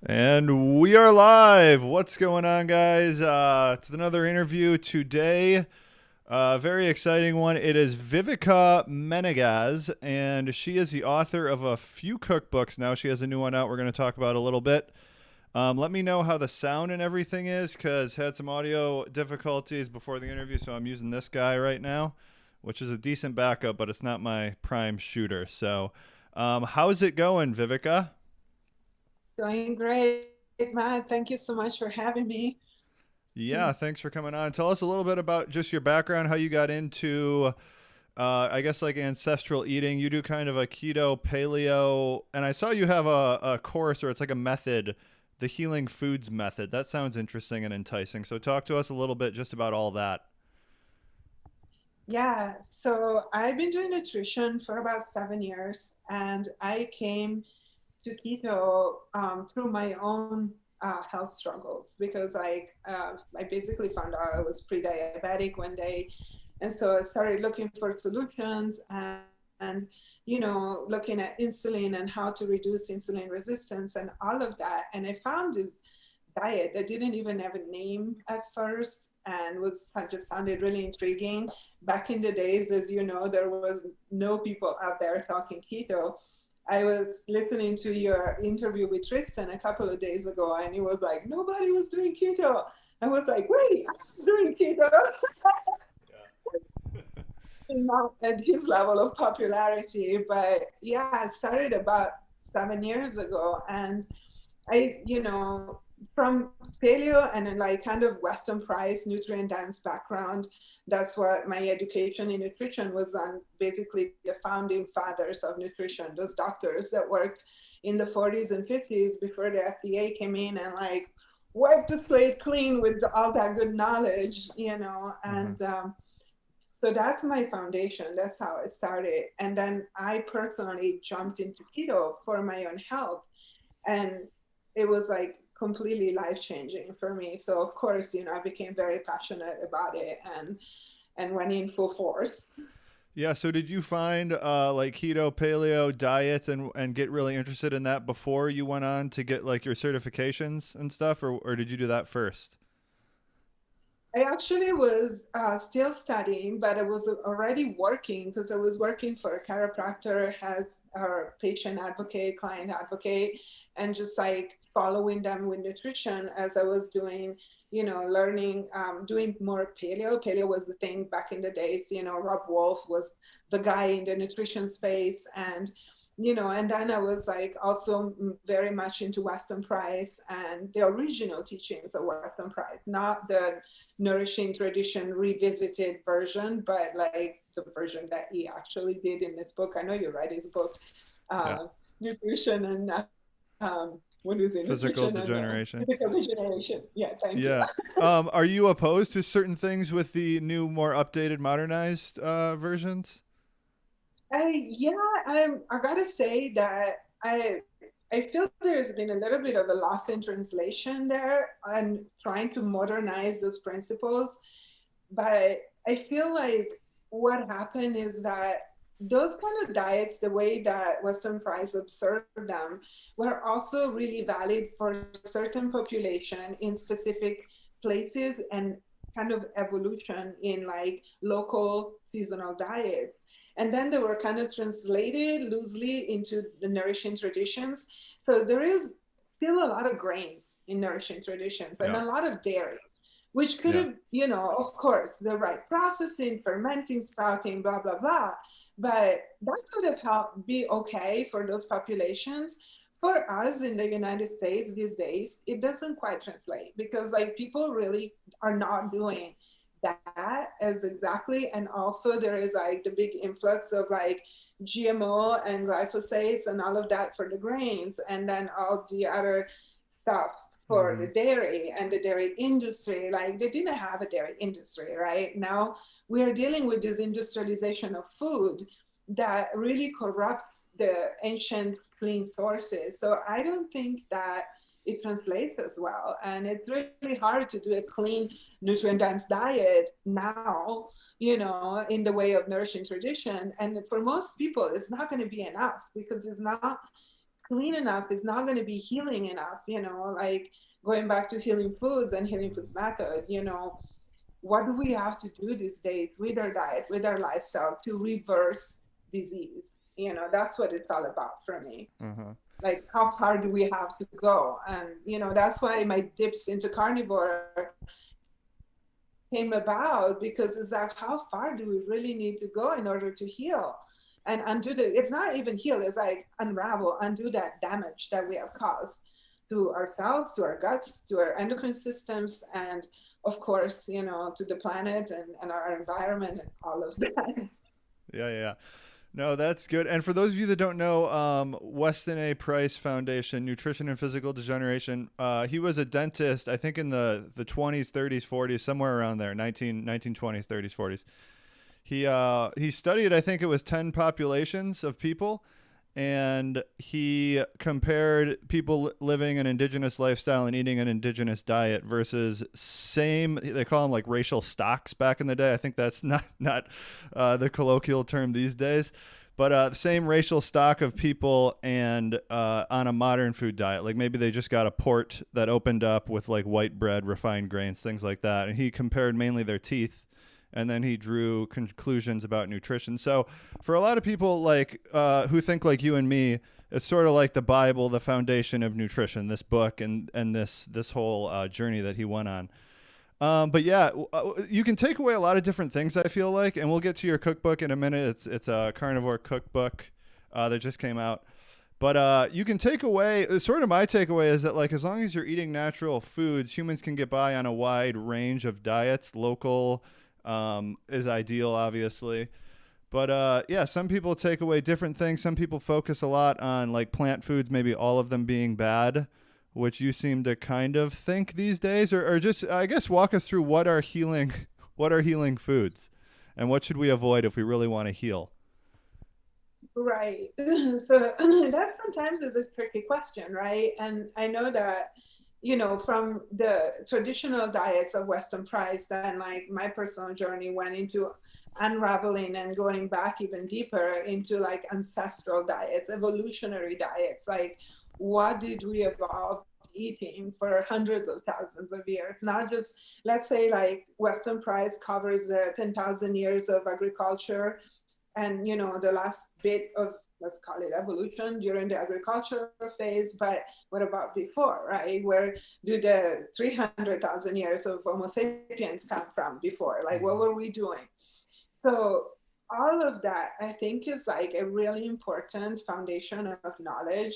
And we are live. What's going on, guys? It's another interview today. Very exciting one. It is Vivica Menegaz, and she is the author of a few cookbooks now. She has a new one out we're going to talk about a little bit. Let me know how the sound and everything is, because had some audio difficulties before the interview, so I'm using this guy right now, which is a decent backup, but it's not my prime shooter. So, how's it going, Vivica? Doing great, Matt. Thank you so much for having me. Yeah, thanks for coming on. Tell us a little bit about just your background, how you got into, I guess, like ancestral eating. You do kind of a keto, paleo, and I saw you have a course or it's like a method, the healing foods method. That sounds interesting and enticing. So, talk to us a little bit just about all that. Yeah, so I've been doing nutrition for about 7 years, and I came to keto through my own health struggles because I basically found out I was pre-diabetic one day, and so I started looking for solutions and looking at insulin and how to reduce insulin resistance and all of that, and I found this diet that didn't even have a name at first and was just sounded really intriguing. Back in the days, as you know, there was no people out there talking keto. I was listening to your interview with Tristan a couple of days ago, and he was like, nobody was doing keto. I was like, wait, I'm doing keto. Not at his level of popularity, but yeah, it started about 7 years ago. And from paleo and like kind of Western price, nutrient dense background, that's what my education in nutrition was on. Basically, the founding fathers of nutrition, those doctors that worked in the 40s and 50s before the FDA came in and like wiped the slate clean with all that good knowledge, Mm-hmm. and so that's my foundation. That's how it started. And then I personally jumped into keto for my own health. And it was like completely life changing for me. So of course, I became very passionate about it and went in full force. Yeah, so did you find like keto, paleo diets and get really interested in that before you went on to get like your certifications and stuff, or did you do that first? I actually was still studying, but I was already working because I was working for a chiropractor as a patient advocate, client advocate, and just like following them with nutrition as I was doing, learning, doing more paleo. Paleo was the thing back in the days. Rob Wolf was the guy in the nutrition space, and then I was like also very much into Western Price and the original teachings of Western Price, not the nourishing tradition revisited version, but like the version that he actually did in this book. I know you read his book, Yeah. Nutrition and what is it? Physical Nutrition and degeneration. Physical Regeneration. Yeah, thank you. Yeah. Are you opposed to certain things with the new, more updated, modernized versions? I gotta say that I feel there's been a little bit of a loss in translation there and trying to modernize those principles. But I feel like what happened is that those kind of diets, the way that Western Price observed them, were also really valid for certain population in specific places and kind of evolution in like local seasonal diets. And then they were kind of translated loosely into the nourishing traditions. So there is still a lot of grains in nourishing traditions and Yeah. a lot of dairy, which could Yeah. have, of course, the right processing, fermenting, sprouting, blah, blah, blah. But that could have helped be okay for those populations. For us in the United States these days, it doesn't quite translate because like people really are not doing that as exactly. And also there is like the big influx of like GMO and glyphosates and all of that for the grains, and then all the other stuff for the Mm-hmm. dairy and the dairy industry. Like they didn't have a dairy industry, right? Now we are dealing with this industrialization of food that really corrupts the ancient clean sources. So I don't think that it translates as well. And it's really hard to do a clean, nutrient dense diet now, in the way of nourishing tradition. And for most people, it's not going to be enough because it's not clean enough is not going to be healing enough, like going back to healing foods and healing foods method, what do we have to do these days with our diet, with our lifestyle to reverse disease? That's what it's all about for me. Uh-huh. Like, how far do we have to go? And, that's why my dips into carnivore came about, because it's like, how far do we really need to go in order to heal and undo it's not even heal, it's like unravel, undo that damage that we have caused to ourselves, to our guts, to our endocrine systems, and of course, to the planet and our environment and all of that. Yeah, yeah. No, that's good. And for those of you that don't know, Weston A. Price Foundation, Nutrition and Physical Degeneration, he was a dentist, I think in the 20s, 30s, 40s, somewhere around there, 1920s, 30s, 40s. He studied, I think it was 10 populations of people, and he compared people living an indigenous lifestyle and eating an indigenous diet versus same, they call them like racial stocks back in the day. I think that's not the colloquial term these days, but the same racial stock of people and on a modern food diet. Like maybe they just got a port that opened up with like white bread, refined grains, things like that. And he compared mainly their teeth, and then he drew conclusions about nutrition. So for a lot of people like who think like you and me, it's sort of like the Bible, the foundation of nutrition, this book and this whole journey that he went on. But yeah, you can take away a lot of different things, I feel like, and we'll get to your cookbook in a minute. It's a carnivore cookbook that just came out. But you can take away, sort of my takeaway is that like as long as you're eating natural foods, humans can get by on a wide range of diets. Local is ideal, obviously. But yeah, some people take away different things. Some people focus a lot on like plant foods, maybe all of them being bad, which you seem to kind of think these days, or just I guess walk us through what are healing, what are healing foods, and what should we avoid if we really want to heal. Right. So that sometimes is a tricky question, right? And I know that, from the traditional diets of Western price, then like my personal journey went into unraveling and going back even deeper into like ancestral diets, evolutionary diets, like what did we evolve eating for hundreds of thousands of years, not just, let's say, like Western price covers 10,000 years of agriculture, and the last bit of, let's call it, evolution during the agricultural phase. But what about before, right? Where do the 300,000 years of Homo sapiens come from before? Like, what were we doing? So all of that, I think, is like a really important foundation of knowledge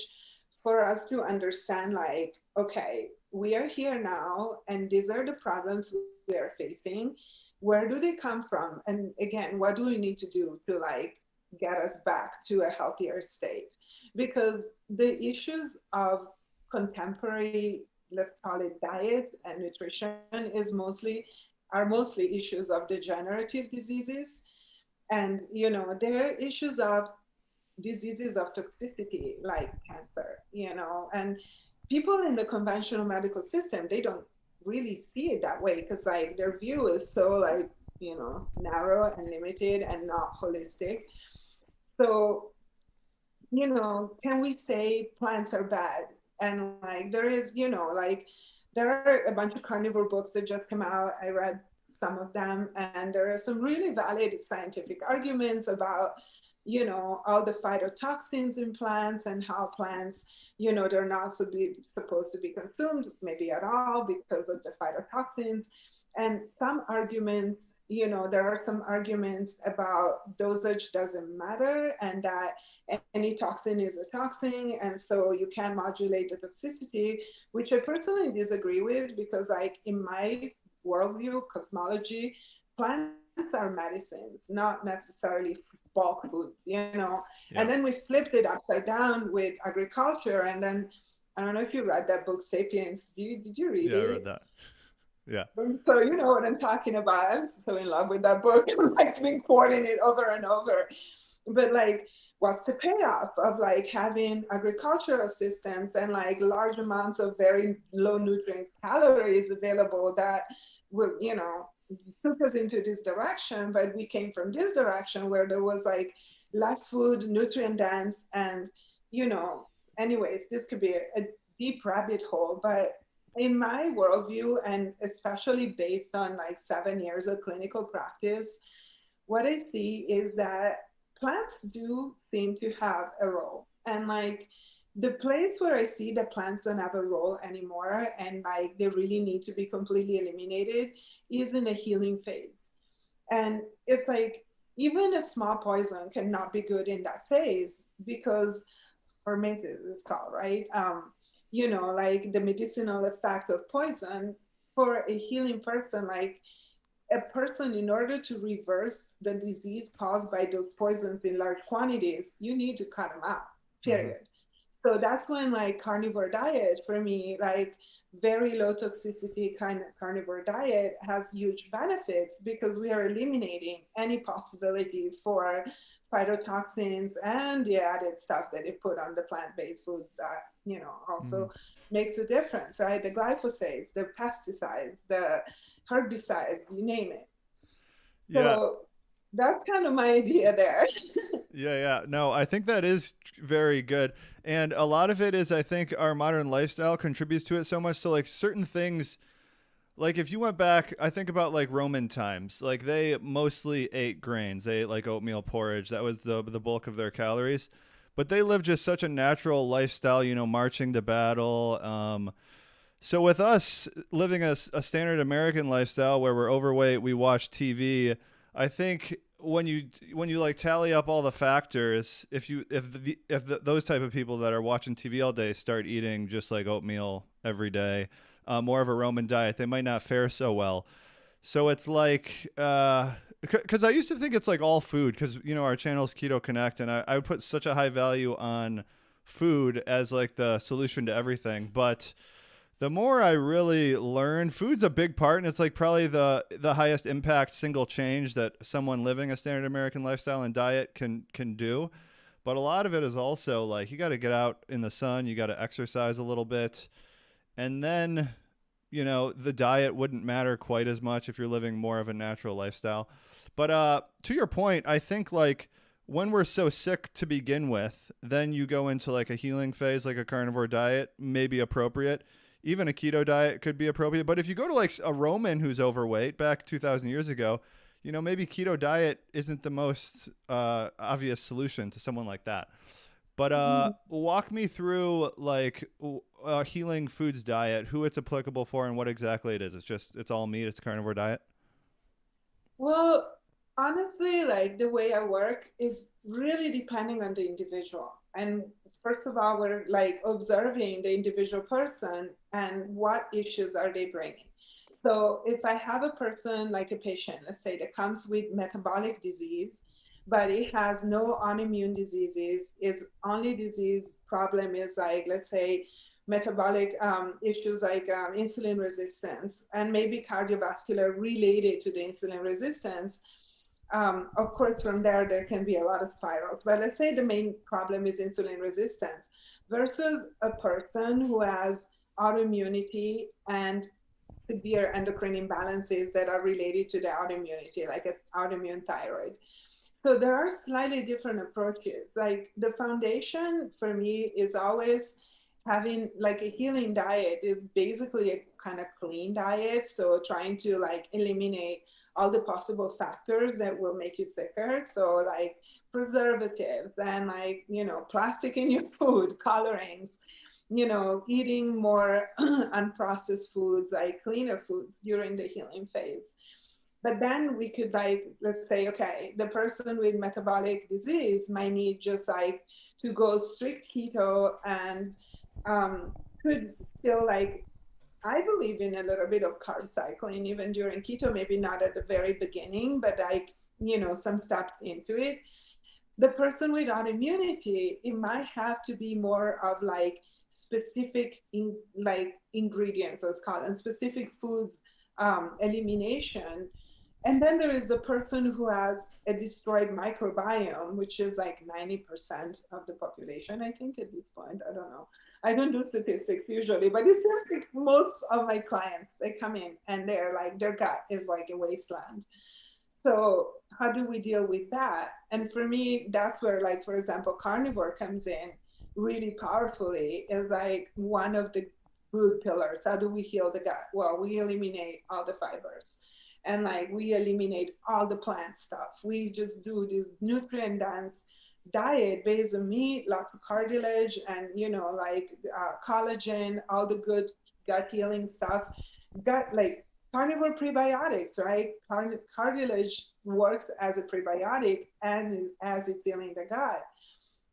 for us to understand, like, okay, we are here now and these are the problems we are facing. Where do they come from? And again, what do we need to do to like get us back to a healthier state? Because the issues of contemporary, let's call it, diet and nutrition are mostly issues of degenerative diseases. And there are issues of diseases of toxicity like cancer, and people in the conventional medical system, they don't really see it that way, because like their view is so like, narrow and limited and not holistic. So, can we say plants are bad? And like there is, like there are a bunch of carnivore books that just came out. I read some of them, and there are some really valid scientific arguments about, all the phytotoxins in plants and how plants, they're not supposed to be consumed maybe at all because of the phytotoxins. And some arguments, there are some arguments about dosage doesn't matter, and that any toxin is a toxin, and so you can modulate the toxicity, which I personally disagree with, because like in my worldview, cosmology, plants are medicines, not necessarily bulk foods, Yeah. And then we flipped it upside down with agriculture. And then I don't know if you read that book, Sapiens. Did you read Yeah, I read it? that. Yeah. So you know what I'm talking about. I'm so in love with that book. I'm like been quoting it over and over. But like, what's the payoff of like having agricultural systems and like large amounts of very low nutrient calories available that would, took us into this direction, but we came from this direction where there was like less food, nutrient dense, and anyways, this could be a deep rabbit hole, but in my worldview, and especially based on like 7 years of clinical practice, what I see is that plants do seem to have a role. And like the place where I see the plants don't have a role anymore and like they really need to be completely eliminated is in a healing phase. And it's like even a small poison cannot be good in that phase because hormesis is called, right? Like the medicinal effect of poison for a healing person, like a person, in order to reverse the disease caused by those poisons in large quantities, you need to cut them out, Hmm. period. So that's when like carnivore diet for me, like very low toxicity kind of carnivore diet has huge benefits because we are eliminating any possibility for phytotoxins and the added stuff that they put on the plant-based foods that, Hmm. also makes a difference, right? The glyphosate, the pesticides, the herbicides, you name it. Yeah. So that's kind of my idea there. Yeah, yeah. No, I think that is very good. And a lot of it is, I think, our modern lifestyle contributes to it so much. So, like, certain things, like, if you went back, I think about, like, Roman times, like, they mostly ate grains. They ate, like, oatmeal porridge. That was the bulk of their calories. But they lived just such a natural lifestyle, marching to battle. So, with us living a standard American lifestyle where we're overweight, we watch TV. I think when you like tally up all the factors, if those type of people that are watching TV all day start eating just like oatmeal every day, more of a Roman diet, they might not fare so well. So it's like, because I used to think it's like all food, because our channel's Keto Connect, and I would put such a high value on food as like the solution to everything, but the more I really learn, food's a big part, and it's like probably the highest impact single change that someone living a standard American lifestyle and diet can do. But a lot of it is also like you got to get out in the sun, you got to exercise a little bit, and then the diet wouldn't matter quite as much if you're living more of a natural lifestyle. But to your point, I think like when we're so sick to begin with, then you go into like a healing phase, like a carnivore diet may be appropriate. Even a keto diet could be appropriate. But if you go to like a Roman who's overweight back 2,000 years ago, maybe keto diet isn't the most obvious solution to someone like that. But walk me through like a healing foods diet, who it's applicable for, and what exactly it is. It's all meat. It's a carnivore diet. Well, honestly, like the way I work is really depending on the individual. And first of all, we're like observing the individual person and what issues are they bringing. So if I have a person like a patient, let's say that comes with metabolic disease, but it has no autoimmune diseases, its only disease problem is like, let's say, metabolic issues like insulin resistance and maybe cardiovascular related to the insulin resistance. Of course, from there, there can be a lot of spirals. But let's say the main problem is insulin resistance versus a person who has autoimmunity and severe endocrine imbalances that are related to the autoimmunity, like an autoimmune thyroid. So there are slightly different approaches. Like the foundation for me is always having like a healing diet is basically a kind of clean diet. So trying to like eliminate all the possible factors that will make you sicker. So like preservatives and like, plastic in your food, colorings, eating more unprocessed foods, like cleaner foods during the healing phase. But then we could like, let's say, okay, the person with metabolic disease might need just like to go strict keto and could still like, I believe in a little bit of carb cycling even during keto, maybe not at the very beginning, but like, some steps into it. The person with autoimmunity, it might have to be more of like specific like ingredients, let's call them specific foods elimination. And then there is the person who has a destroyed microbiome, which is like 90% of the population, I think, at this point. I don't know. I don't do statistics usually, but it's like most of my clients, they come in and they're like, their gut is like a wasteland. So how do we deal with that? And for me, that's where, like, for example, carnivore comes in really powerfully is like one of the good pillars. How do we heal the gut? Well, we eliminate all the fibers, and like we eliminate all the plant stuff. We just do this nutrient dense diet based on meat, lots of cartilage, and like collagen, all the good gut healing stuff. Gut like carnivore prebiotics, right? Cartilage works as a prebiotic and as it's healing the gut.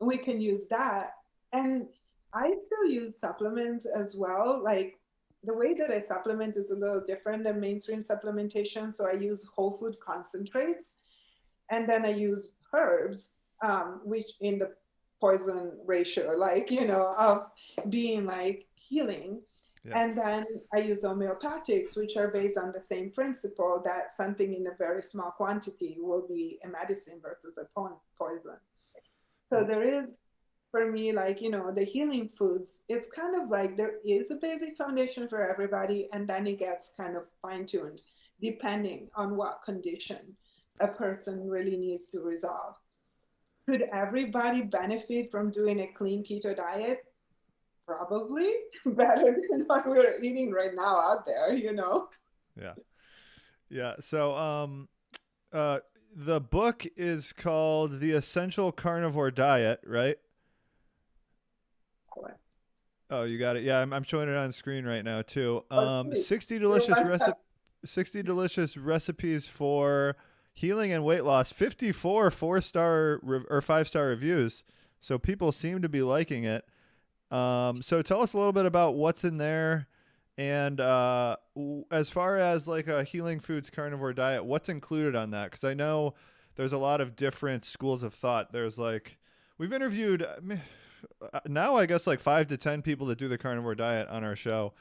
We can use that. And I still use supplements as well. Like the way that I supplement is a little different than mainstream supplementation. So I use whole food concentrates, and then I use herbs, which in the poison ratio, like, of being like healing. Yeah. And then I use homeopathics, which are based on the same principle that something in a very small quantity will be a medicine versus a poison. So Well, there is, for me, like, the healing foods, it's kind of like there is a basic foundation for everybody, and then it gets kind of fine tuned depending on what condition a person really needs to resolve. Could everybody benefit from doing a clean keto diet? Probably better than what we're eating right now out there. yeah. Yeah. So, uh, the book is called The Essential Carnivore Diet, right? Oh, you got it. Yeah, I'm showing it on screen right now too. Oh, sweet. 60 You're delicious one step. 60 delicious recipes for healing and weight loss. 54 4-star or 5-star reviews. So people seem to be liking it. So tell us a little bit about what's in there, and as far as like a healing foods carnivore diet, what's included on that? Because I know there's a lot of different schools of thought. There's like we've interviewed now I guess like 5 to 10 people that do the carnivore diet on our show.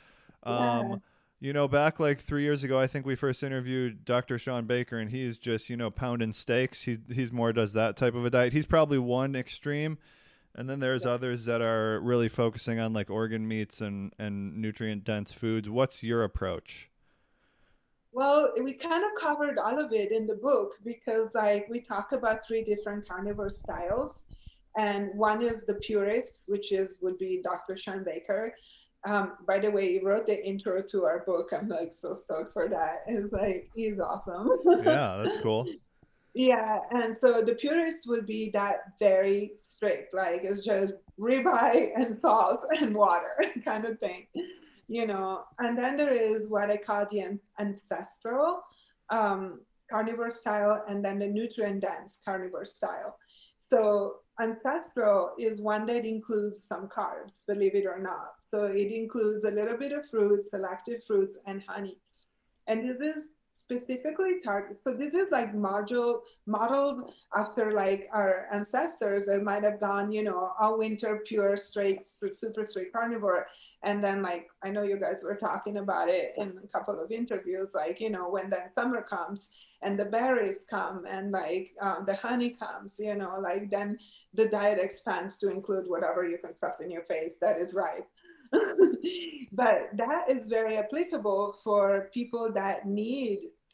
Yeah. Um, back like 3 years ago, I think we first interviewed Dr. Sean Baker, and he's just pounding steaks. He's more does that type of a diet. He's probably one extreme, and then there's others that are really focusing on like organ meats and nutrient dense foods. What's your approach? Well, we kind of covered all of it in the book because, like, we talk about three different carnivore styles, and one is the purist, which is would be Dr. Sean Baker. By the way, he wrote the intro to our book. I'm like so stoked for that. It's like he's awesome. Yeah, that's cool. Yeah, and so the purist would be that very strict, like it's just ribeye and salt and water kind of thing. And then there is what I call the ancestral carnivore style, and then the nutrient dense carnivore style. So ancestral is one that includes some carbs, believe it or not. So it includes a little bit of fruit, selected fruits, and honey. And this is specifically targeted. So this is like modeled after like our ancestors that might have gone, all winter pure straight super straight carnivore. And then like I know you guys were talking about it in a couple of interviews, like when the summer comes and the berries come and like the honey comes, like then the diet expands to include whatever you can stuff in your face that is ripe. But that is very applicable for people that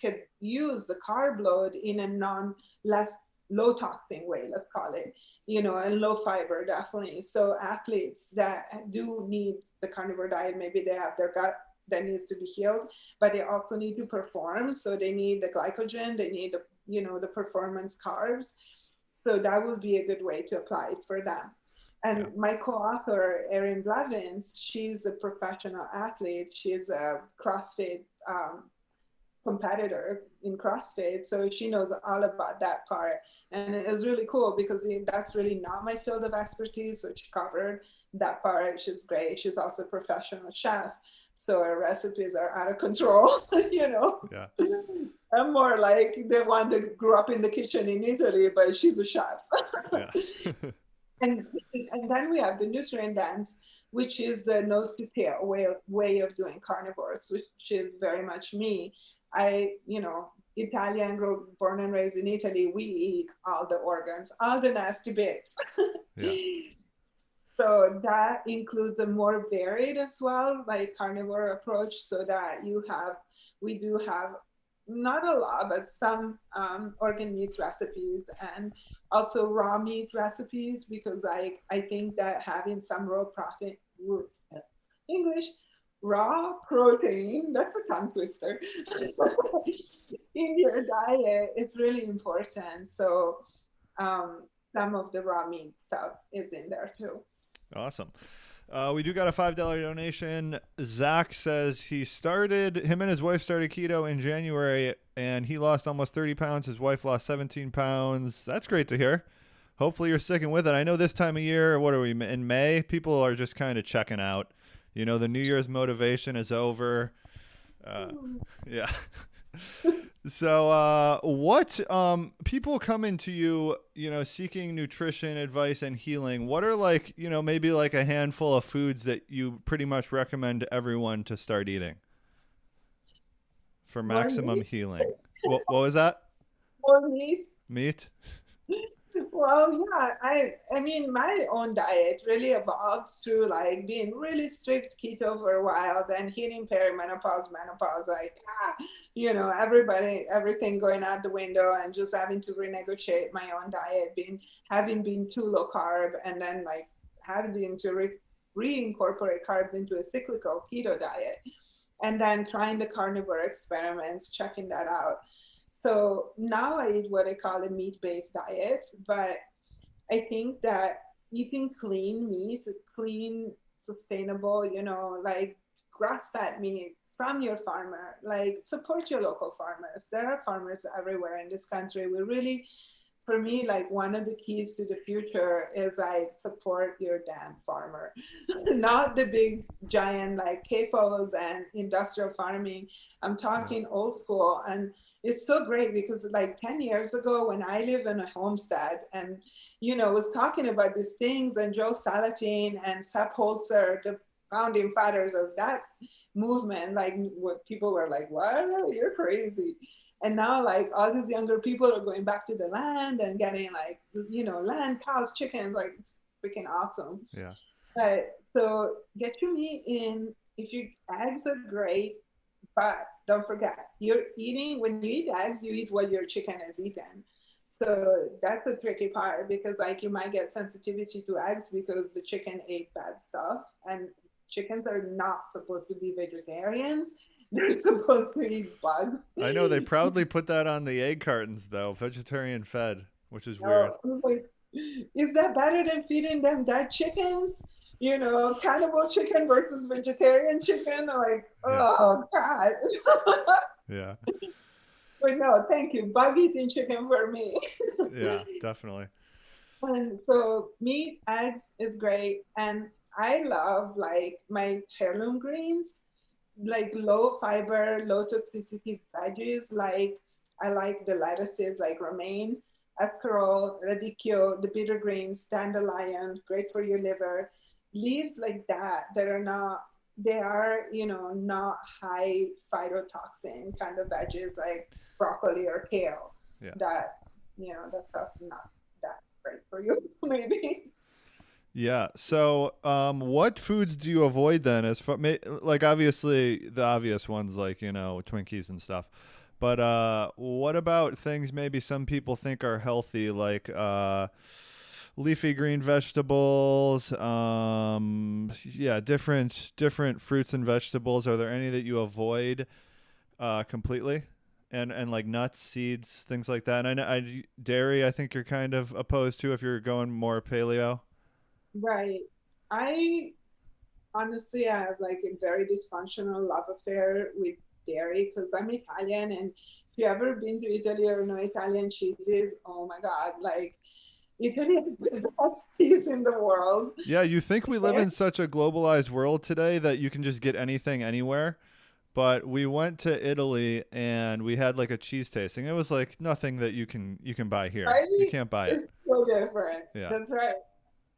could use the carb load in a less low toxin way, let's call it, and low fiber definitely. So athletes that do need the carnivore diet, maybe they have their gut that needs to be healed, but they also need to perform. So they need the glycogen, they need the performance carbs. So that would be a good way to apply it for them. Yeah. And my co-author, Erin Blevins, she's a professional athlete. She's a CrossFit competitor in CrossFit, so she knows all about that part. And it was really cool because that's really not my field of expertise. So she covered that part. She's great. She's also a professional chef, so her recipes are out of control. you know. Yeah. I'm more like the one that grew up in the kitchen in Italy, but she's a chef. Yeah. and and then we have the nutrient dance, which is the nose to tail way of doing carnivores, which is very much me. Italian, born and raised in Italy, we eat all the organs, all the nasty bits. Yeah. So that includes a more varied as well, like carnivore approach, so that we do have not a lot, but some organ meat recipes and also raw meat recipes because I think that having some English raw protein, that's a tongue twister, in your diet is really important. So um, some of the raw meat stuff is in there too. Awesome. We do got a $5 donation. Zach says him and his wife started keto in January, and he lost almost 30 pounds. His wife lost 17 pounds. That's great to hear. Hopefully you're sticking with it. I know this time of year, what are we, in May? People are just kind of checking out. You know, the New Year's motivation is over. Uh, yeah. So, what people come into you, seeking nutrition advice and healing? What are like, maybe like a handful of foods that you pretty much recommend to everyone to start eating for More maximum meat, healing? What was that? more meat. Meat? Well, yeah, I mean, my own diet really evolved through like being really strict keto for a while, then hitting perimenopause, menopause, like everybody, everything going out the window, and just having to renegotiate my own diet, being having been too low carb, and then like having to reincorporate carbs into a cyclical keto diet, and then trying the carnivore experiments, checking that out. So now I eat what I call a meat based diet, but I think that eating clean meat, clean, sustainable, like grass fed meat from your farmer, like support your local farmers. There are farmers everywhere in this country. We really, for me, like one of the keys to the future is like support your damn farmer, not the big giant like CAFOs and industrial farming. I'm Yeah. talking old school, and it's so great because like 10 years ago when I lived in a homestead and was talking about these things, and Joe Salatin and Sepp Holzer, the founding fathers of that movement, like what people were like, what? You're crazy. And now like all these younger people are going back to the land and getting like, land, cows, chickens, like it's freaking awesome. Yeah. But so get your meat in. If you eggs are great, but don't forget, you're eating when you eat eggs, you eat what your chicken has eaten. So that's the tricky part because like you might get sensitivity to eggs because the chicken ate bad stuff, and chickens are not supposed to be vegetarians. They're supposed to eat bugs. I know they proudly put that on the egg cartons though, vegetarian fed, which is weird. No, I was like, is that better than feeding them dead chickens? Cannibal chicken versus vegetarian chicken? Like, Yeah. oh God. Yeah. But no, thank you. Bug eating chicken for me. Yeah, definitely. And so meat, eggs is great. And I love like my heirloom greens, like low fiber, low toxicity veggies. Like I like the lettuces like romaine, escarole, radicchio, the bitter greens, dandelion, great for your liver. Leaves like that are not, they are, not high phytotoxin kind of veggies like broccoli or kale. Yeah. That, that stuff not that great for you, maybe. Yeah. So, what foods do you avoid then? Like obviously the obvious ones, like Twinkies and stuff. But what about things maybe some people think are healthy, like leafy green vegetables? Yeah, different fruits and vegetables. Are there any that you avoid completely? And like nuts, seeds, things like that. And dairy. I think you're kind of opposed to if you're going more paleo. Right. I honestly, I have like a very dysfunctional love affair with dairy because I'm Italian. And if you ever been to Italy or know Italian cheeses, oh my God, like Italy is the best cheese in the world. Yeah, you think we live in such a globalized world today that you can just get anything anywhere. But we went to Italy and we had like a cheese tasting. It was like nothing that you can buy here. You Right? can't buy it. It's so different. Yeah. That's right.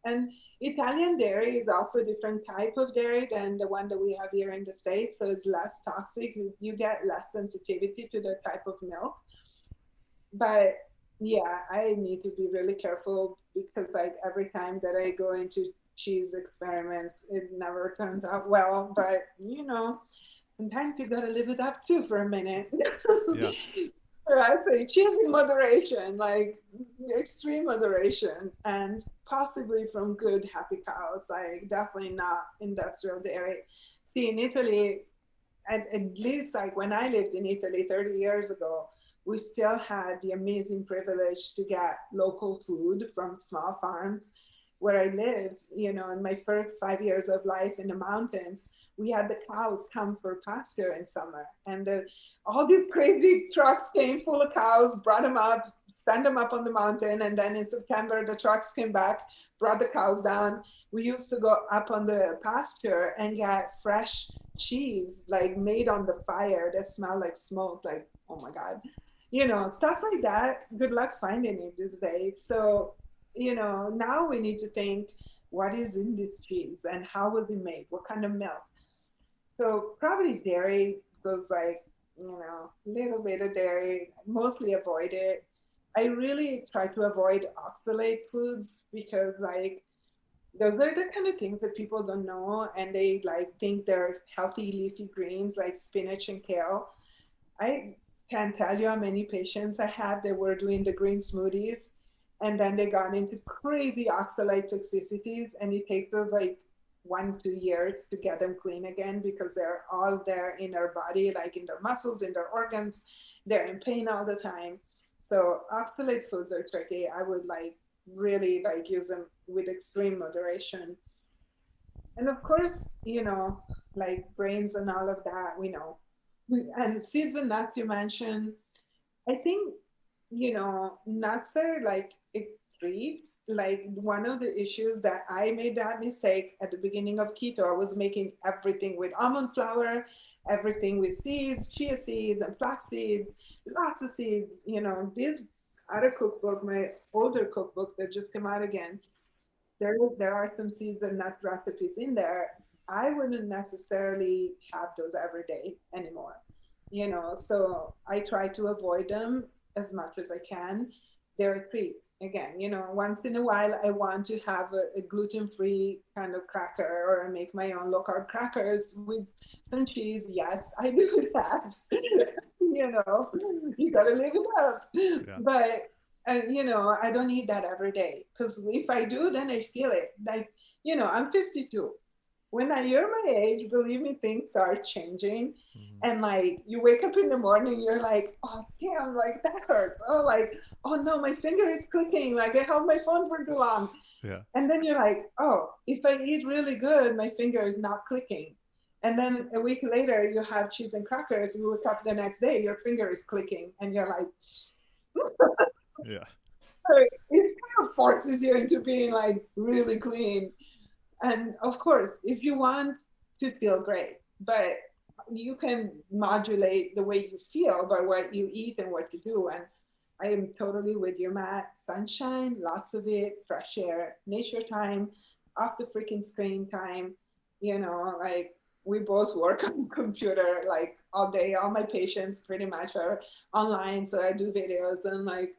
And Italian dairy is also a different type of dairy than the one that we have here in the States. So it's less toxic. You get less sensitivity to the type of milk. But yeah, I need to be really careful because like every time that I go into cheese experiments, it never turns out well. But sometimes you gotta live it up too for a minute. Yeah. So I say cheese in moderation, like extreme moderation, and possibly from good, happy cows, like definitely not industrial dairy. See, in Italy, at least like when I lived in Italy 30 years ago, we still had the amazing privilege to get local food from small farms. Where I lived, in my first 5 years of life in the mountains, we had the cows come for pasture in summer. And all these crazy trucks came full of cows, brought them up, sent them up on the mountain. And then in September, the trucks came back, brought the cows down. We used to go up on the pasture and get fresh cheese, like made on the fire that smelled like smoke, like, oh my God. Stuff like that. Good luck finding it these days. So, now we need to think what is in this cheese and how was it made? What kind of milk? So probably dairy goes like, little bit of dairy, mostly avoid it. I really try to avoid oxalate foods because like those are the kind of things that people don't know and they like think they're healthy leafy greens like spinach and kale. I can't tell you how many patients I had that were doing the green smoothies and then they got into crazy oxalate toxicities and it takes us like 1, 2 years to get them clean again because they're all there in their body, like in their muscles, in their organs. They're in pain all the time. So oxalate foods are tricky. I would like really like use them with extreme moderation. And of course, like brains and all of that, we know. And seeds and nuts you mentioned, I think, nuts are like a treat. Like one of the issues that I made that mistake at the beginning of keto, I was making everything with almond flour, everything with seeds, chia seeds and flax seeds, lots of seeds. This other cookbook, my older cookbook that just came out again, there are some seeds and nut recipes in there. I wouldn't necessarily have those every day anymore. So I try to avoid them as much as I can. They're a treat. Again, once in a while I want to have a gluten-free kind of cracker or I make my own low carb crackers with some cheese. Yes, I do that. You gotta live it up. Yeah. But I don't eat that every day because if I do, then I feel it. Like, I'm 52. When you're my age, believe me, things start changing. Mhm. And like, you wake up in the morning, you're like, oh, damn, like that hurts. Oh, like, oh no, my finger is clicking. Like, I held my phone for too long. Yeah. And then you're like, oh, if I eat really good, my finger is not clicking. And then a week later, you have cheese and crackers. You wake up the next day, your finger is clicking. And you're like, Yeah. it kind of forces you into being like really clean. And of course, if you want to feel great, but you can modulate the way you feel by what you eat and what you do. And I am totally with you, Matt. Sunshine, lots of it, fresh air, nature time, off the freaking screen time. Like we both work on the computer like all day. All my patients pretty much are online, so I do videos and like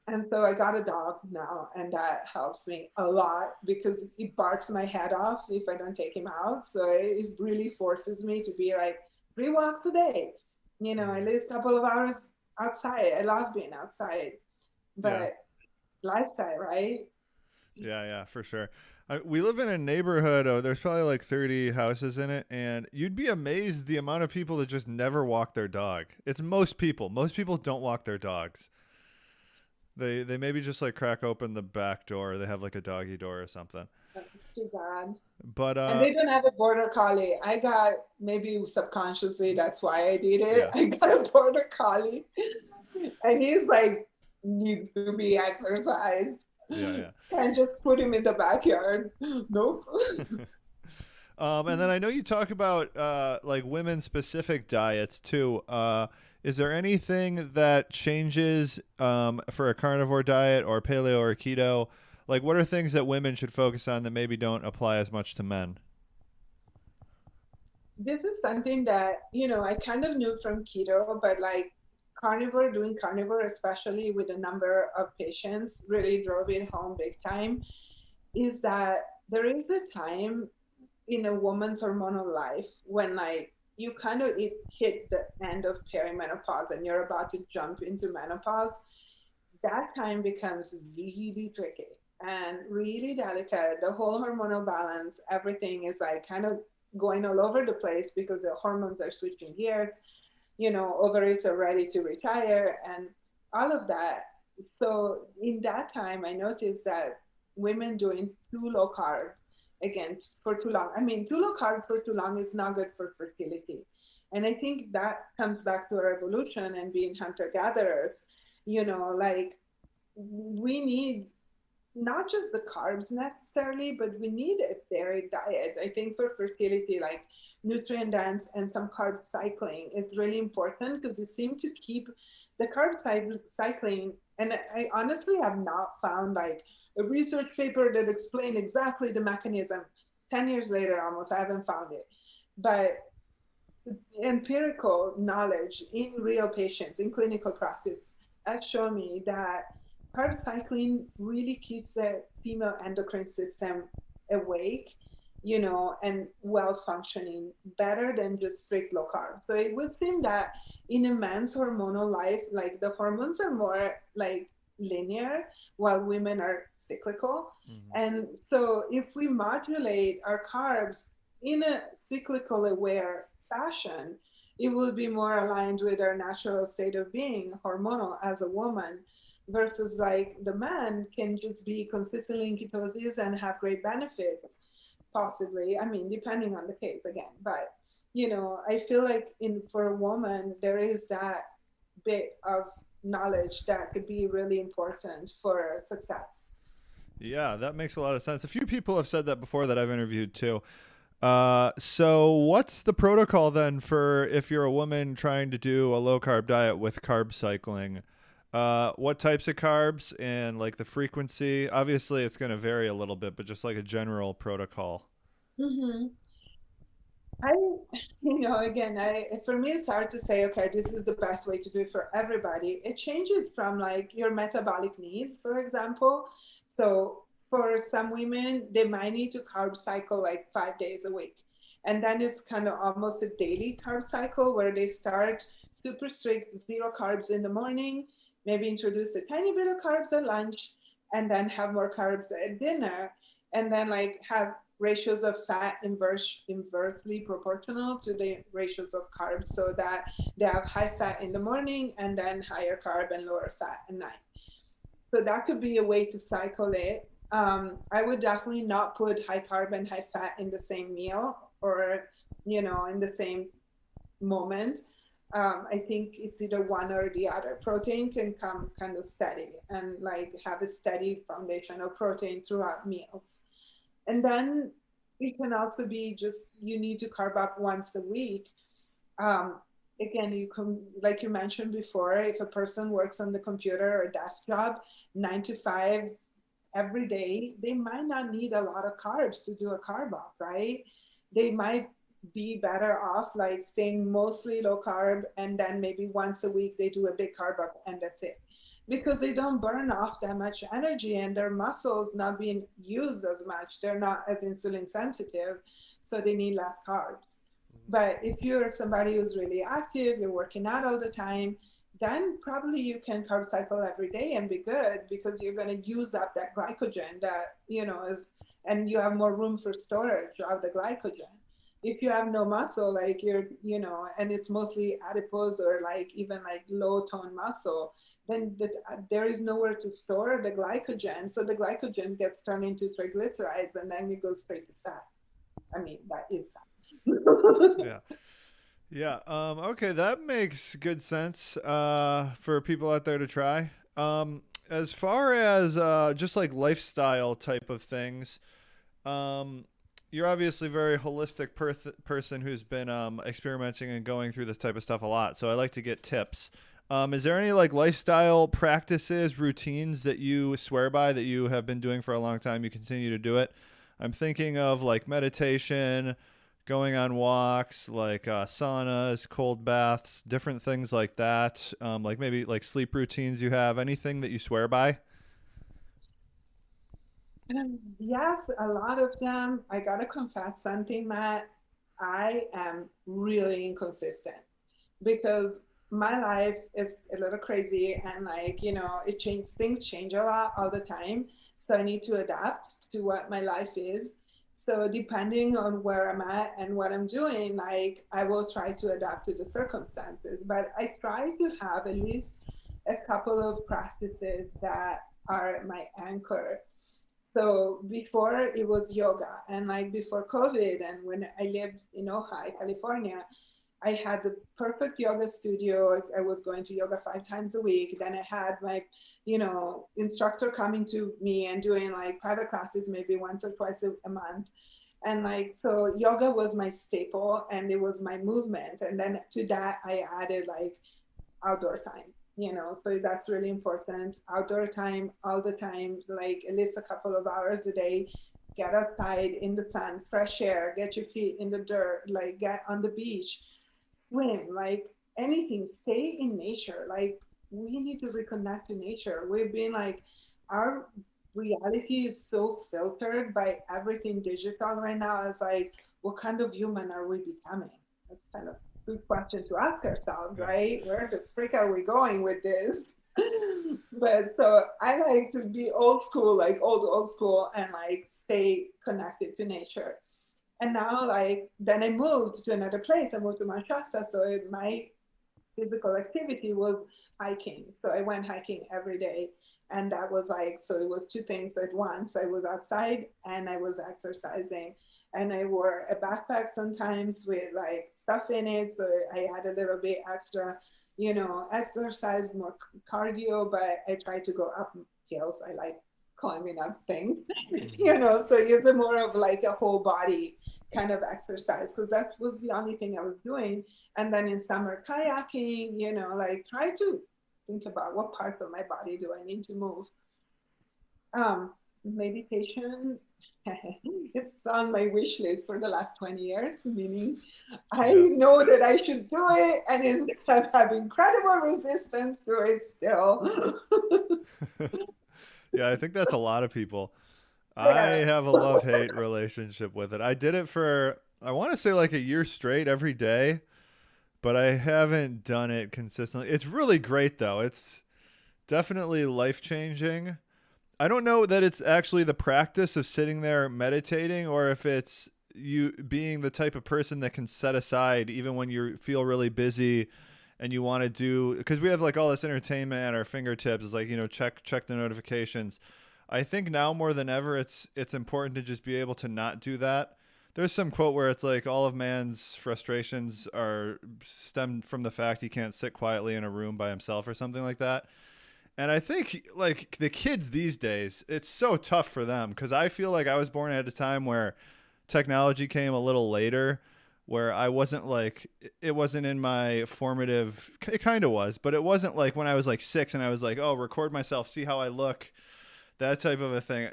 and so I got a dog now, and that helps me a lot because he barks my head off if I don't take him out. So it really forces me to be like 3 walks a day. At Mhm. least a couple of hours outside. I love being outside, Yeah. but lifestyle, right? Yeah, yeah, for sure. We live in a neighborhood. There's probably like 30 houses in it, and you'd be amazed the amount of people that just never walk their dog. It's most people. Most people don't walk their dogs. They maybe just like crack open the back door. They have like a doggy door or something. It's too bad. But And they don't have a border collie. I got maybe subconsciously that's why I did it. yeah, I got a border collie, and he's like needs to be exercised. yeah, Can't just put him in the backyard. Nope. yeah. And then I know you talk about like women specific diets too. Is there anything that changes for a carnivore diet or paleo or keto? Like, what are things that women should focus on that maybe don't apply as much to men? This is something that, I kind of knew from keto, but like doing carnivore, especially with a number of patients, really drove it home big time. Is that there is a time in a woman's hormonal life when like you kind of hit the end of perimenopause and you're about to jump into menopause, that time becomes really tricky and really delicate. The whole hormonal balance, everything is like kind of going all over the place because the hormones are switching gears, ovaries are ready to retire and all of that. So in that time, I noticed that women doing too low carb, again, for too long. I mean, too low carb for too long is not good for fertility. And I think that comes back to our evolution and being hunter gatherers. Like we need not just the carbs necessarily, but we need a varied diet. I think for fertility, like nutrient dense and some carb cycling is really important because they seem to keep the cycling. And I honestly have not found like a research paper that explained exactly the mechanism. 10 years later, almost, I haven't found it. But empirical knowledge in real patients in clinical practice has shown me that carb cycling really keeps the female endocrine system awake, and well functioning better than just strict low carb. So it would seem that in a man's hormonal life, like the hormones are more like linear while women are cyclical. Hmm. And so if we modulate our carbs in a cyclical aware fashion, it will be more aligned with our natural state of being, hormonal as a woman, versus like the man can just be consistently in ketosis and have great benefits, possibly. I mean, depending on the case again. But I feel like in for a woman, there is that bit of knowledge that could be really important for success. Yeah, that makes a lot of sense. A few people have said that before that I've interviewed too. So what's the protocol then for if you're a woman trying to do a low carb diet with carb cycling? What types of carbs and like the frequency? Obviously, it's going to vary a little bit, but just like a general protocol. Hmm. I, again, for me, it's hard to say, okay, this is the best way to do it for everybody. It changes from like your metabolic needs, for example. So for some women, they might need to carb cycle like 5 days a week. And then it's kind of almost a daily carb cycle where they start super strict, zero carbs in the morning, maybe introduce a tiny bit of carbs at lunch, and then have more carbs at dinner, and then like have ratios of fat inversely proportional to the ratios of carbs so that they have high fat in the morning and then higher carb and lower fat at night. So that could be a way to cycle it. I would definitely not put high carb and high fat in the same meal or, in the same moment. I think it's either one or the other. Protein can come kind of steady and like have a steady foundation of protein throughout meals. And then it can also be just you need to carb up once a week. Um, Again, you can, like you mentioned before, if a person works on the computer or desk job 9 to 5 every day, they might not need a lot of carbs to do a carb up, right? They might be better off like staying mostly low carb and then maybe once a week they do a big carb up and that's it, because they don't burn off that much energy and their muscles not being used as much, they're not as insulin sensitive, so they need less carbs. But if you're somebody who's really active, you're working out all the time, then probably you can carb cycle every day and be good because you're going to use up that glycogen that, is, and you have more room for storage of the glycogen. If you have no muscle, like and it's mostly adipose or like even like low tone muscle, then there is nowhere to store the glycogen. So the glycogen gets turned into triglycerides and then it goes straight to fat. I mean, that is fat. Yeah. Yeah. Okay, that makes good sense for people out there to try. As far as just like lifestyle type of things, um, you're obviously a very holistic person who's been experimenting and going through this type of stuff a lot. So I like to get tips. Is there any like lifestyle practices, routines that you swear by that you have been doing for a long time? You continue to do it. I'm thinking of like meditation, going on walks, like saunas, cold baths, different things like that. Like maybe like sleep routines you have. Anything that you swear by? Yes, a lot of them. I gotta confess something, Matt. I am really inconsistent because my life is a little crazy and like, it changes, things change a lot all the time. So I need to adapt to what my life is. So depending on where I'm at and what I'm doing, like I will try to adapt to the circumstances. But I try to have at least a couple of practices that are my anchor. So before it was yoga, and like before COVID, and when I lived in Ojai, California, I had the perfect yoga studio. I was going to yoga 5 times a week. Then I had my, instructor coming to me and doing like private classes maybe once or twice a month. And like, so yoga was my staple and it was my movement. And then to that, I added like outdoor time, so that's really important. Outdoor time all the time, like at least a couple of hours a day. Get outside in the sun, fresh air, get your feet in the dirt, like get on the beach, swim, like anything, stay in nature. Like we need to reconnect to nature. We've been like, our reality is so filtered by everything digital right now. It's like, what kind of human are we becoming? That's kind of good question to ask ourselves, Yeah. right? Where the frick are we going with this? But so I like to be old school, like old school, and like stay connected to nature. And now, like, then I moved to another place. I moved to Manchester. So my physical activity was hiking. So I went hiking every day. And that was like, so it was two things at once. I was outside and I was exercising. And I wore a backpack sometimes with like stuff in it. So I had a little bit extra, exercise, more cardio, but I tried to go up hills. I like climbing up things, Hmm. so it's more of like a whole body kind of exercise because that was the only thing I was doing. And then in summer kayaking, like try to think about what parts of my body do I need to move. Meditation, it's on my wish list for the last 20 years, meaning I Yeah. know that I should do it and it's I have incredible resistance to it still. Yeah, I think that's a lot of people. I Yeah. have a love-hate relationship with it. I did it for, I want to say, like a year straight every day, but I haven't done it consistently. It's really great though. It's definitely life-changing. I don't know that it's actually the practice of sitting there meditating or if it's you being the type of person that can set aside even when you feel really busy and you want to do, because we have like all this entertainment at our fingertips. It's like, check the notifications. I think now more than ever it's important to just be able to not do that. There's some quote where it's like all of man's frustrations are stemmed from the fact he can't sit quietly in a room by himself or something like that. And I think like the kids these days, it's so tough for them because I feel like I was born at a time where technology came a little later, where I wasn't like, it wasn't in my formative, it kind of was, but it wasn't like when I was like 6 and I was like, oh, record myself, see how I look, that type of a thing.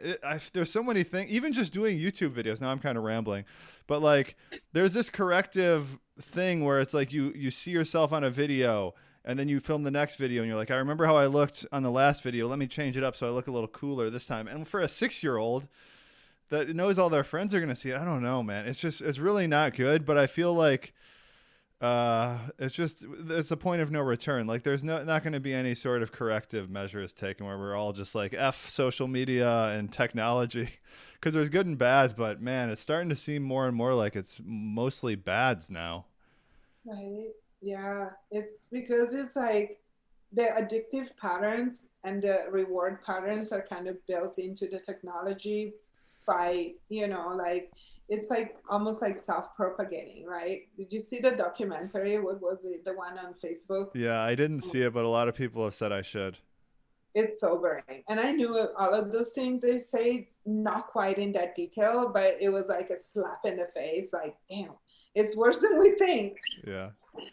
There's so many things, even just doing YouTube videos. Now I'm kind of rambling, but like there's this corrective thing where it's like you see yourself on a video and then you film the next video and you're like, I remember how I looked on the last video. Let me change it up so I look a little cooler this time. And for a 6-year-old that knows all their friends are going to see it, I don't know, man. It's really not good, but I feel like it's a point of no return. Like there's not going to be any sort of corrective measures taken where we're all just like F social media and technology because there's good and bads, but man, it's starting to seem more and more like it's mostly bads now. Right. Yeah. It's because it's like the addictive patterns and the reward patterns are kind of built into the technology by, like it's like almost like self-propagating, right? Did you see the documentary? What was it? The one on Facebook? Yeah, I didn't see it, but a lot of people have said I should. It's sobering. And I knew all of those things they say, not quite in that detail, but it was like a slap in the face, like, damn, it's worse than we think. Yeah. It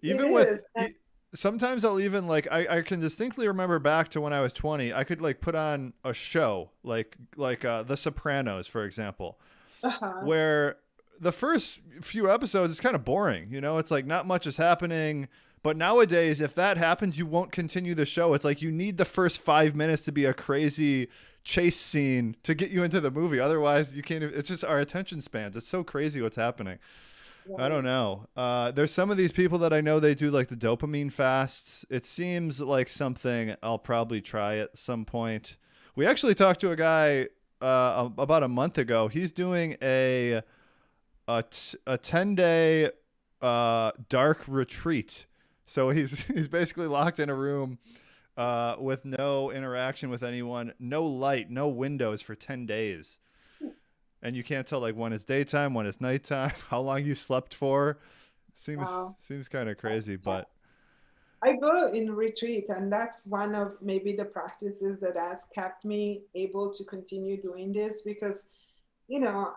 Even with is. And, sometimes I'll even like I can distinctly remember back to when I was 20, I could like put on a show like The Sopranos, for example, uh-huh. where the first few episodes is kind of boring. It's like not much is happening. But nowadays, if that happens, you won't continue the show. It's like you need the first 5 minutes to be a crazy chase scene to get you into the movie. Otherwise, you can't. It's just our attention spans. It's so crazy what's happening. I Right. don't know. There's some of these people that I know they do like the dopamine fasts. It seems like something I'll probably try at some point. We actually talked to a guy about a month ago. He's doing a 10-day dark retreat. So he's he's basically locked in a room with no interaction with anyone, no light, no windows for 10 days. And you can't tell like when it's daytime, when it's nighttime, how long you slept for. Wow. Seems kind of crazy, but I go in retreat, and that's one of maybe the practices that has kept me able to continue doing this because,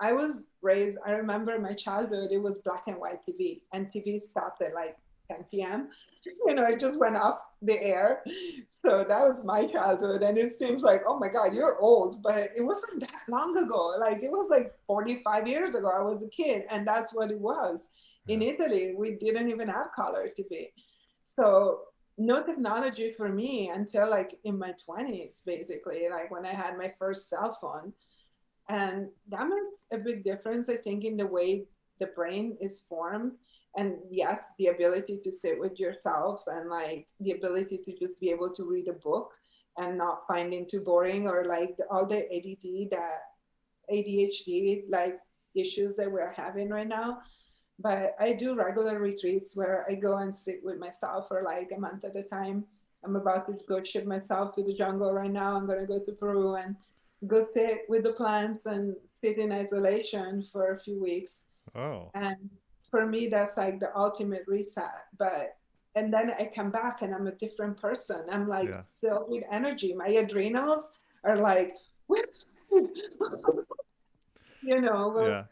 I was raised, I remember my childhood, it was black and white TV, and TV stopped at like 10 p.m. It just went off the air. So that was my childhood. And it seems like, oh my God, you're old, but it wasn't that long ago. Like it was like 45 years ago. I was a kid, and that's what it was. In yeah. Italy, we didn't even have color TV. So no technology for me until like in my 20s, basically, like when I had my first cell phone. And that makes a big difference, I think, in the way the brain is formed. And yes, the ability to sit with yourself and like the ability to just be able to read a book and not finding too boring or like all the ADD that ADHD like issues that we're having right now. But I do regular retreats where I go and sit with myself for like a month at a time. I'm about to go ship myself to the jungle right now. I'm going to go to Peru and go sit with the plants and sit in isolation for a few weeks. Oh, And for me, that's like the ultimate reset. And then I come back and I'm a different person. I'm like yeah, filled with energy. My adrenals are like, well, yeah,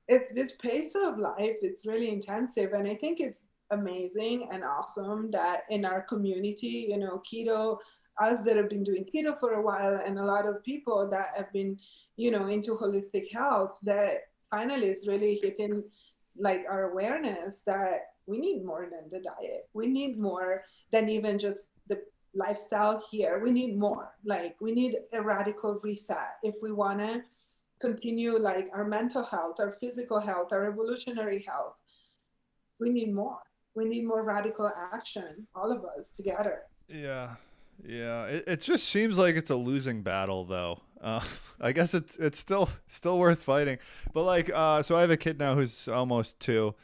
it's this pace of life. It's really intensive. And I think it's amazing and awesome that in our community, keto, us that have been doing keto for a while, and a lot of people that have been, into holistic health, that finally is really hitting like our awareness that we need more than the diet. We need more than even just the lifestyle here. We need more. Like, we need a radical reset if we want to continue like our mental health, our physical health, our evolutionary health. We need more. We need more radical action, all of us together. yeah, yeah. It just seems like it's a losing battle, though. I guess it's still worth fighting. But like, so I have a kid now who's almost 2,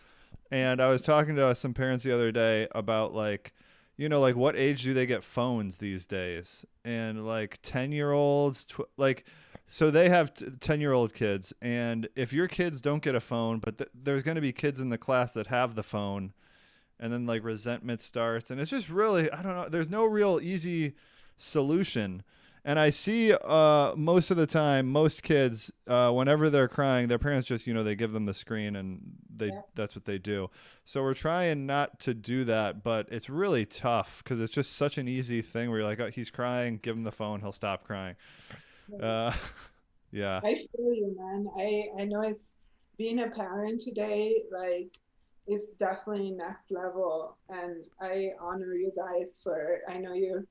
and I was talking to some parents the other day about like, like what age do they get phones these days? And like 10-year-olds, like, so they have 10-year-old kids, and if your kids don't get a phone, but there's going to be kids in the class that have the phone, and then like resentment starts, and it's just really, I don't know, there's no real easy solution. And I see most of the time most kids whenever they're crying, their parents just, they give them the screen, and Yeah. that's what they do. So we're trying not to do that, but it's really tough because it's just such an easy thing where you're like, oh, he's crying, give him the phone, he'll stop crying. uh, yeah. I feel you, man. I know it's being a parent today, like it's definitely next level. And I honor you guys for it. I know you're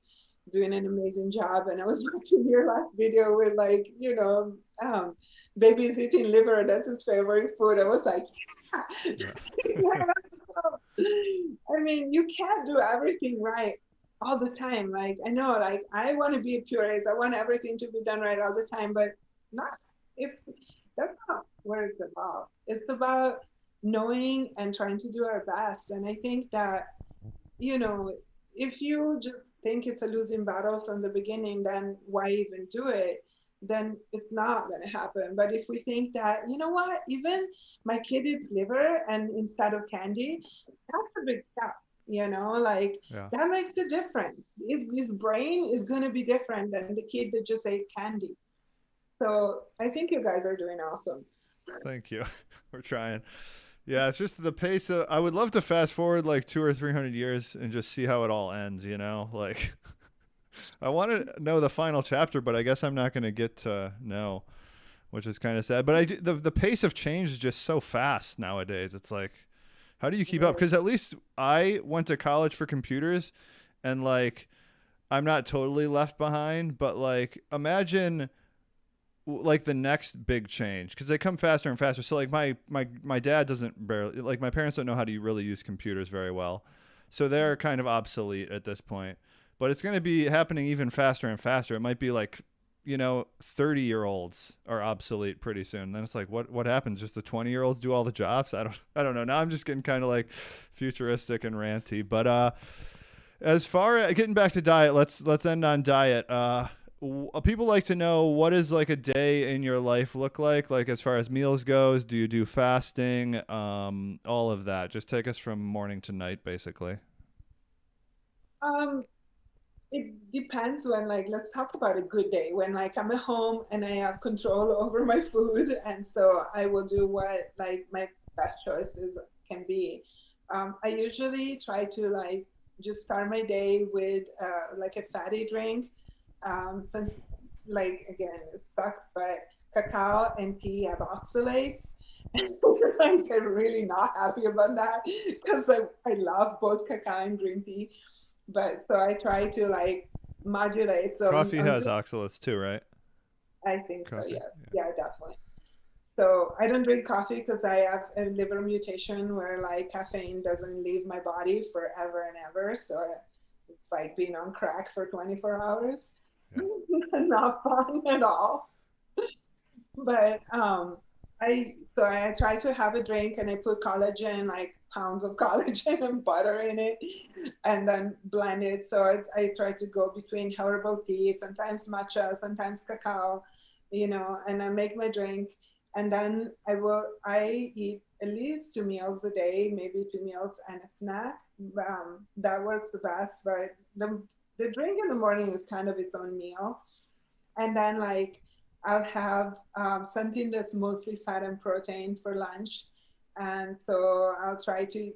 doing an amazing job. And I was watching your last video with like, baby's eating liver, that's his favorite food. I was like, yeah. Yeah. I mean, you can't do everything right all the time. Like I know, like I want to be a purist. I want everything to be done right all the time, but not if that's not what it's about. It's about knowing and trying to do our best. And I think that, you know, if you just think it's a losing battle from the beginning, then why even do it? Then it's not going to happen. But if we think that, you know what, even my kid eats liver and instead of candy, that's a big step. Like Yeah. that makes the difference. His brain is going to be different than the kid that just ate candy. So I think you guys are doing awesome. Thank you. We're trying. Yeah, it's just the pace of. I would love to fast forward like 200 or 300 years and just see how it all ends. Like I want to know the final chapter, but I guess I'm not going to get to know, which is kind of sad. But the pace of change is just so fast nowadays. It's like, how do you keep up? Because at least I went to college for computers, and like I'm not totally left behind. But like, imagine like the next big change because they come faster and faster. So like my dad doesn't barely like my parents don't know how to really use computers very well, so they're kind of obsolete at this point. But it's going to be happening even faster and faster. It might be like 30-year-olds are obsolete pretty soon. Then it's like what happens? Just the 20-year-olds do all the jobs? I don't know. Now I'm just getting kind of like futuristic and ranty. But as far as getting back to diet, let's end on diet. People like to know what is like a day in your life look like as far as meals goes. Do you do fasting? All of that. Just take us from morning to night, basically. Um, it depends when, like, let's talk about a good day when, like, I'm at home and I have control over my food, and so I will do what, like, my best choices can be. I usually try to, like, just start my day with, like, a fatty drink. Since, like, again, it sucks, but cacao and tea have oxalates. Like, I'm really not happy about that because I love both cacao and green tea. But so I try to, like, modulate. So Coffee on has good, oxalates too, right? I think so. Coffee. Yes. Yeah. Yeah, definitely. So I don't drink coffee because I have a liver mutation where, like, caffeine doesn't leave my body forever and ever. So it's like being on crack for 24 hours. Yeah. Not fun at all. But I try to have a drink and I put collagen, like pounds of collagen and butter in it, and then blend it. So I try to go between herbal tea, sometimes matcha, sometimes cacao, and I make my drink. And then I eat at least 2 meals a day, maybe 2 meals and a snack. That works the best. But the drink in the morning is kind of its own meal. And then, like, I'll have something that's mostly fat and protein for lunch. And so I'll try to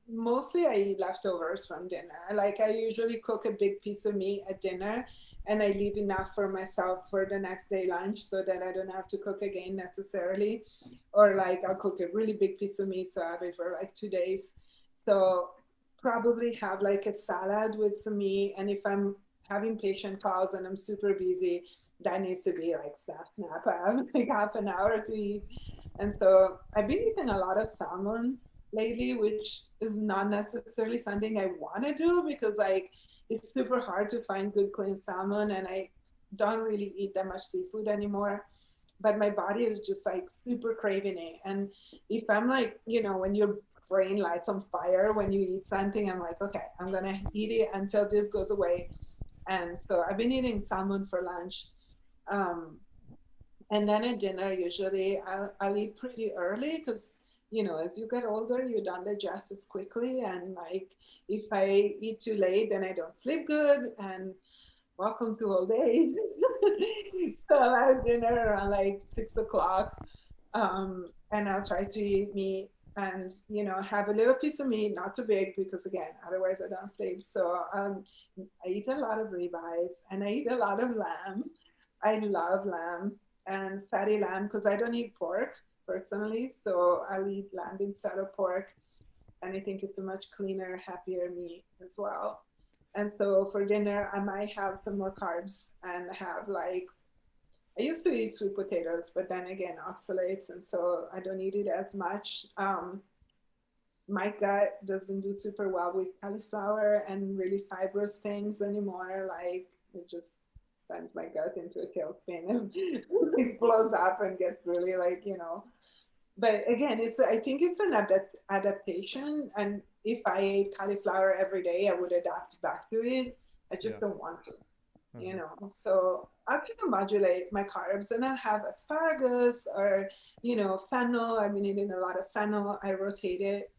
mostly I eat leftovers from dinner. Like, I usually cook a big piece of meat at dinner and I leave enough for myself for the next day lunch so that I don't have to cook again necessarily. Or, like, I'll cook a really big piece of meat so I have it for like 2 days. So probably have like a salad with some meat. And if I'm having patient calls and I'm super busy, that needs to be like snap. I have like half an hour to eat. And so I've been eating a lot of salmon lately, which is not necessarily something I want to do because, like, it's super hard to find good clean salmon and I don't really eat that much seafood anymore. But my body is just like super craving it. And if I'm like, when your brain lights on fire when you eat something, I'm like, okay, I'm gonna eat it until this goes away. And so I've been eating salmon for lunch. Um, and then at dinner, usually I'll eat pretty early because, as you get older, you don't digest as quickly. And, like, if I eat too late, then I don't sleep good. And welcome to old age. So I'll have dinner around like 6 o'clock. And I'll try to eat meat and, have a little piece of meat, not too big because, again, otherwise I don't sleep. So I eat a lot of ribeyes and I eat a lot of lamb. I love lamb and fatty lamb because I don't eat pork personally. So I'll eat lamb instead of pork. And I think it's a much cleaner, happier meat as well. And so for dinner, I might have some more carbs and have, like, I used to eat sweet potatoes, but then again, oxalates, and so I don't eat it as much. My gut doesn't do super well with cauliflower and really fibrous things anymore. Like, it just sends my gut into a tailspin and it blows up and gets really, like, But again, I think it's an adaptation. And if I ate cauliflower every day, I would adapt back to it. I just Yeah. don't want to, Uh-huh. So I can modulate my carbs and I have asparagus or, fennel. I've been eating a lot of fennel. I rotate it,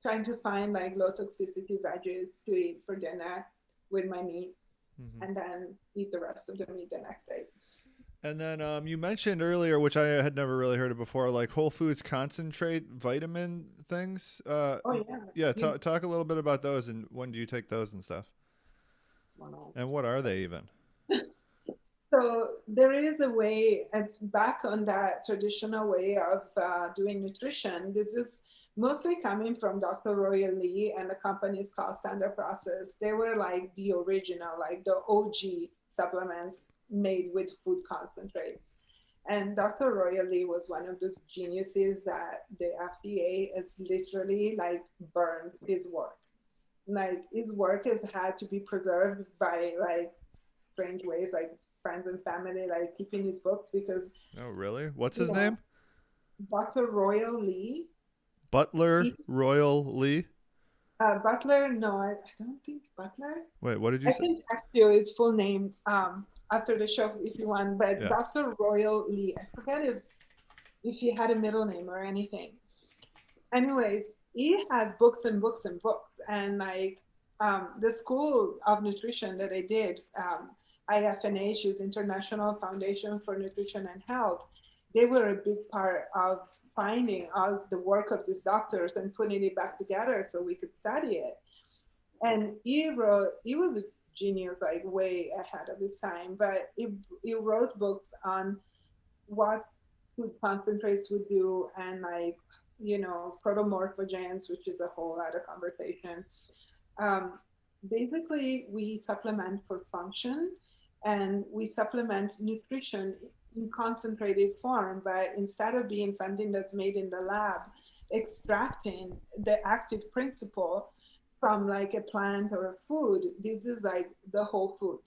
trying to find like low toxicity veggies to eat for dinner with my meat Hmm. and then eat the rest of the meat the next day. And then you mentioned earlier, which I had never really heard of before, like Whole Foods concentrate vitamin things. Oh yeah. Yeah, You, talk a little bit about those and when do you take those and stuff? well, And what are they even? So there is a way, it's back on that traditional way of doing nutrition. This is mostly coming from Dr. Royal Lee and the company is called Standard Process. They were like the original, like the OG supplements made with food concentrate. And Dr. Royal Lee was one of those geniuses that the FDA has literally like burned his work. Like his work has had to be preserved by like strange ways, like friends and family, like keeping his books because Oh, really? What's you his know name? Dr. Royal Lee. Butler He, Royal Lee. Butler, no, I don't think Butler. Wait, what did you I say? can text you his full name after the show if you want. But Yeah. Dr. Royal Lee, I forget his if he had a middle name or anything. Anyways, he had books and books and books, and like the school of nutrition that I did, IFNH is International Foundation for Nutrition and Health. They were a big part of finding all the work of these doctors and putting it back together so we could study it. And he was a genius, like way ahead of his time, but he wrote books on what food concentrates would do and like, protomorphogens, which is a whole other conversation. Um, Basically, we supplement for function and we supplement nutrition in concentrated form, but instead of being something that's made in the lab, extracting the active principle from like a plant or a food, this is like the whole food.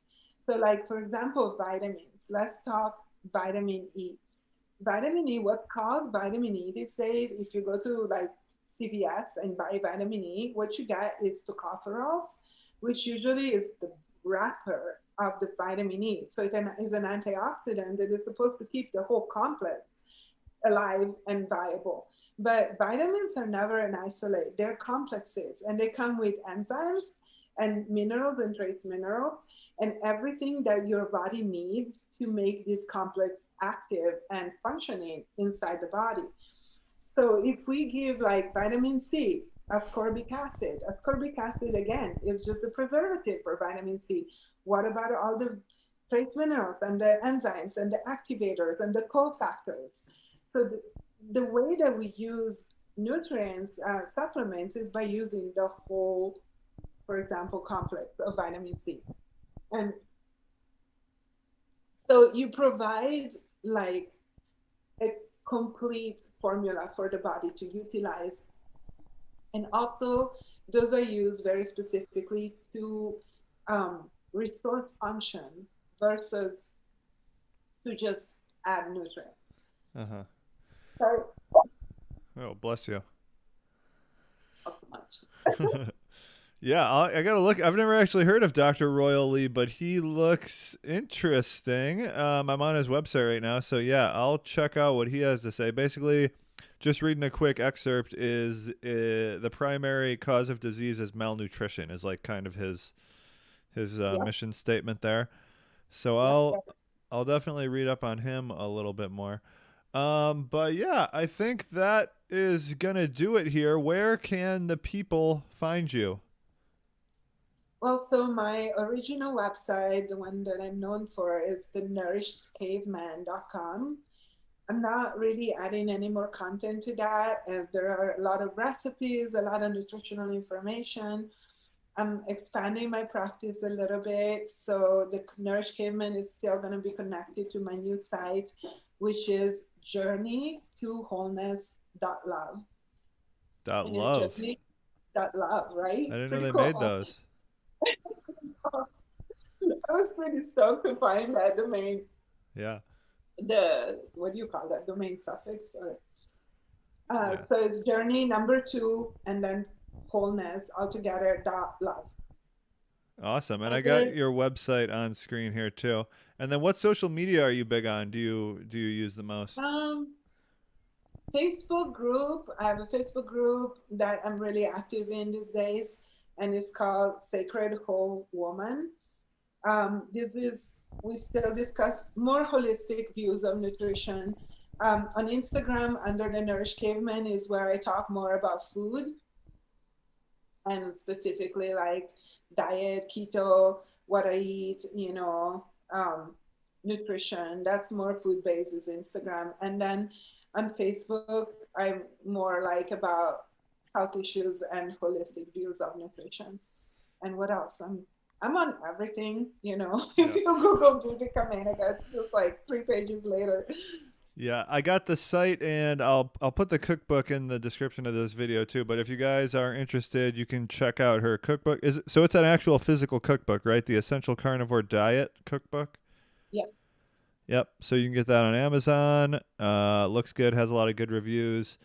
So, like, for example, vitamins. Let's talk vitamin E. Vitamin E, what's called vitamin E these days, if you go to like CVS and buy vitamin E, what you get is tocopherol, which usually is the wrapper of the vitamin E. So it is an antioxidant that is supposed to keep the whole complex alive and viable. But vitamins are never an isolate. They're complexes and they come with enzymes and minerals and trace minerals and everything that your body needs to make this complex active and functioning inside the body. So if we give like vitamin C, ascorbic acid again is just a preservative for vitamin C. What about all the trace minerals and the enzymes and the activators and the cofactors? So the way that we use nutrients, supplements is by using the whole, for example, complex of vitamin C. And so you provide like a complete formula for the body to utilize. And also, those are used very specifically to restore function versus to just add nutrients. Uh huh. Sorry, Oh, bless you. not so much. Yeah, I gotta look. I've never actually heard of Dr. Royal Lee, but he looks interesting. I'm on his website right now, so yeah, I'll check out what he has to say. Basically, just reading a quick excerpt is the primary cause of disease is malnutrition is like kind of his Yep, mission statement there. So yep, I'll yep. I'll definitely read up on him a little bit more. But yeah, I think that is gonna do it here. Where can the people find you? Well, so my original website, the one that I'm known for, is the nourishedcaveman.com. I'm not really adding any more content to that, as there are a lot of recipes, a lot of nutritional information. I'm expanding my practice a little bit. So the Nourish Caveman is still going to be connected to my new site, which is journey to wholeness.love. Dot And it's love. journey.love, right? I didn't know Pretty they made cool. those. I was pretty stoked to find that domain, Yeah. what do you call that? Domain suffix? Or, Yeah. so it's journey number two and then wholeness altogether dot love. Awesome. And I got Other your website on screen here too. And then what social media are you big on? Do you use the most? um Facebook group. I have a Facebook group that I'm really active in these days, and it's called Sacred Whole Woman. This is we still discuss more holistic views of nutrition. On Instagram, under the Nourish Caveman, is where I talk more about food and specifically like diet, keto, what I eat, nutrition. That's more food based is Instagram. And then on Facebook, I'm more like about health issues and holistic views of nutrition. And what else? I'm on everything, Yeah. if you Google Vivica Menegaz, it's just like 3 pages later. Yeah, I got the site and I'll put the cookbook in the description of this video too, but if you guys are interested, you can check out her cookbook. So it's an actual physical cookbook, right? The Essential Carnivore Diet cookbook. Yeah. Yep. So you can get that on Amazon. Looks good, has a lot of good reviews.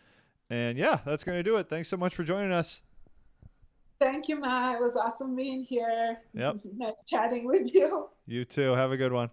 And yeah, that's going to do it. Thanks so much for joining us. Thank you, Matt. It was awesome being here. Yep. Nice chatting with you. You too. Have a good one.